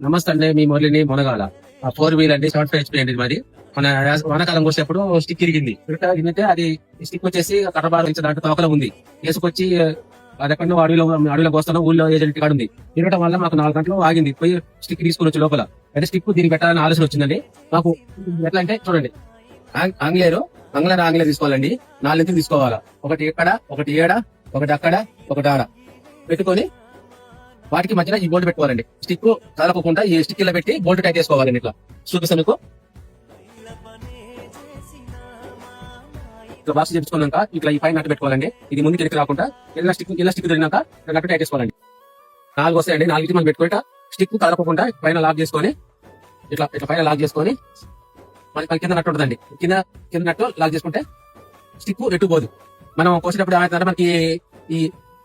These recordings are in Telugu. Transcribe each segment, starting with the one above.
నమస్తే అండి, మీ మురళిని మునగాల 4 వీల్ అండి, 75 HP అండి మాది. మన వానాకాలం వచ్చేప్పుడు స్టిక్ ఇరిగింది. ఇరిగితే అది స్టిక్ వచ్చేసి కర్రబారు దాంట్లో తోకలో ఉంది. వేసుకొచ్చి అది ఎక్కడ అడవిలో పోస్తాను, ఊళ్ళో ఏజెంట్ కాడ ఉంది. తిరగడం వల్ల మాకు 4 గంటలు ఆగింది. పోయి స్టిక్ తీసుకుని వచ్చి లోపల అయితే స్టిక్ దీనికి పెట్టాలని ఆలోచన వచ్చిందండి మాకు. ఎట్లా అంటే చూడండి, ఆంగ్లేర్ తీసుకోవాలండి. 4 ఇంచులు తీసుకోవాలా. ఒకటి ఇక్కడ, ఒకటి ఏడ, ఒకటి అక్కడ, ఒకటి ఆడ పెట్టుకొని వాటికి మధ్యన ఈ బోల్ట్ పెట్టుకోవాలండి. స్టిక్ కదలకుండా ఈ స్టిక్ ఇలా పెట్టి బోల్ట్ టైట్ చేసుకోవాలండి. ఇట్లా చూపిస్తాను మీకు. ఇట్లా బాక్స్ చేపించుకున్నాక ఇట్లా ఈ పైన నట్టు పెట్టుకోవాలండి. ఇది ముందుకు ఎరికి రాకుండా ఇలా స్టిక్ తిరిగినాక నట్టు టైట్ చేసుకోవాలండి. 4 వస్తాయండి. 4 మనం పెట్టుకుంటా స్టిక్ కదలకుండా పైన లాక్ చేసుకొని ఇట్లా పైన లాక్ చేసుకొని మనకి కింద నట్టు ఉంటుందండి. కింద నట్టు లాక్ చేసుకుంటే స్టిక్ ఎటు పోదు. మనం కోసేటప్పుడు ఏమైతుందంటే మనకి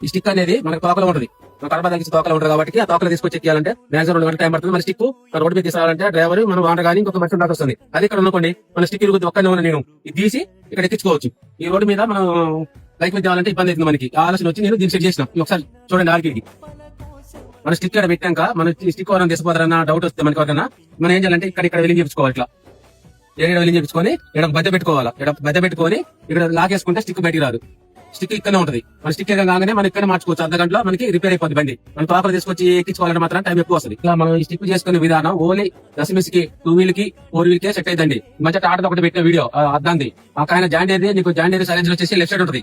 ఈ స్టిక్ అనేది మనకు తోకలో ఉంటుంది. కడప తగ్గించి తోకలు ఉంటుంది కాబట్టి ఆ తోకలు తీసుకొచ్చి ఎక్కియాలంటే మ్యాక్సిమం 2 గంటల టైం పడుతుంది. మన స్టిక్ రోడ్డు మీద తీసుకురావాలంటే డ్రైవర్ మనం వాటర్ కానీ ఇంకొక మనిషి వస్తుంది. అది ఇక్కడ అనుకోండి, మన స్టిక్ ఇరుగుద్ది. ఒక్కనే నేను ఇది తీసి ఇక్కడ ఎక్కించుకోవచ్చు. ఈ రోడ్డు మీద మనం బైక్ మీద తేవాలంటే ఇబ్బంది అవుతుంది మనకి. ఆలోచన వచ్చి నేను దీన్ని సెట్ చేసిన. ఒకసారి చూడండి, ఆర్కి మన స్టిక్ ఇక్కడ పెట్టాక మన స్టిక్ ఎవరైనా తీసుకోవాలన్నా డౌట్ వస్తే మనకి ఎవరైనా మనం ఏం చేయాలంటే ఇక్కడ వెలింగ్ చేయించుకోవాలి. ఇట్లా వెలింగ్ చేయించుకొని ఇక్కడ బద్దె పెట్టుకోవాలి. ఇక్కడ బద్దె పెట్టుకొని ఇక్కడ లాగేసుకుంటే స్టిక్ బయటికి రాదు. స్టిక్ ఇక్కడనే ఉంటుంది. మన స్టిక్ కాగానే మనం ఇక్కడ మార్చుకోవచ్చు. అర్ధ గంటలో మనకి రిపేర్ అయిపోతుంది బండి. మనం తోకలు తీసుకొచ్చి ఎక్కించుకోవాలంటే మాత్రం టైం ఎక్కువ వస్తుంది. ఇలా మనం ఈ స్టిక్ చేసుకునే విధానం ఓన్లీ దశమిస్ కి 2 వీల్ కి 4 వీల్ కే సెట్ అయిందండి. మధ్య టాటా ఒకటి పెట్టిన వీడియో అర్థంది. ఆయన జాయింట్ నీకు జాయింట్ సైలెన్స్ వచ్చేసి లెఫ్ట్ సైడ్ ఉంటుంది,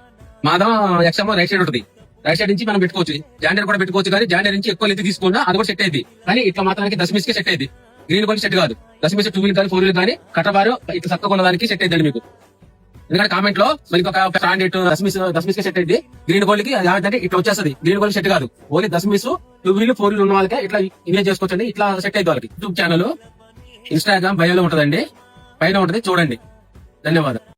మాదం ఎక్స్ఎం రైట్ సైడ్ ఉంటుంది. రైట్ సైడ్ నుంచి మనం పెట్టుకోవచ్చు. జాయింట్ కూడా పెట్టుకోవచ్చు, కానీ జాయింట్ నుంచి ఎక్కువ లెంత్ తీసుకున్నా అది కూడా సెట్ అయింది. కానీ ఇట్లా మాత్రానికి దశమిస్ కి సెట్ అయింది. గ్రీన్ కూడా సెట్ కాదు. దశమిస్ 2 వీల్ కానీ 4 వీల్ కానీ కట్టబారు ఇట్లా చక్కగా ఉన్నదానికి సెట్ అయిందండి మీకు. ఎందుకంటే కామెంట్ లో మనకి ఒక స్టాండర్డ్ దశమిస్ కి సెట్ అయింది. గ్రీన్ గోల్డ్ కి అంటే ఇట్లా వచ్చేస్తుంది. గ్రీన్ గోల్డ్ సెట్ కాదు. ఓన్లీ దశమిస్ 2 వీల్ 4 వీల్ ఉన్న వాళ్ళకి ఇట్లా ఇమేజ్ చేసుకోవచ్చండి. ఇట్లా సెట్ అయింది వాళ్ళకి. యూట్యూబ్ ఛానల్, ఇన్స్టాగ్రామ్ బయోలో ఉంటదండి, పైన ఉంటది చూడండి. ధన్యవాదాలు.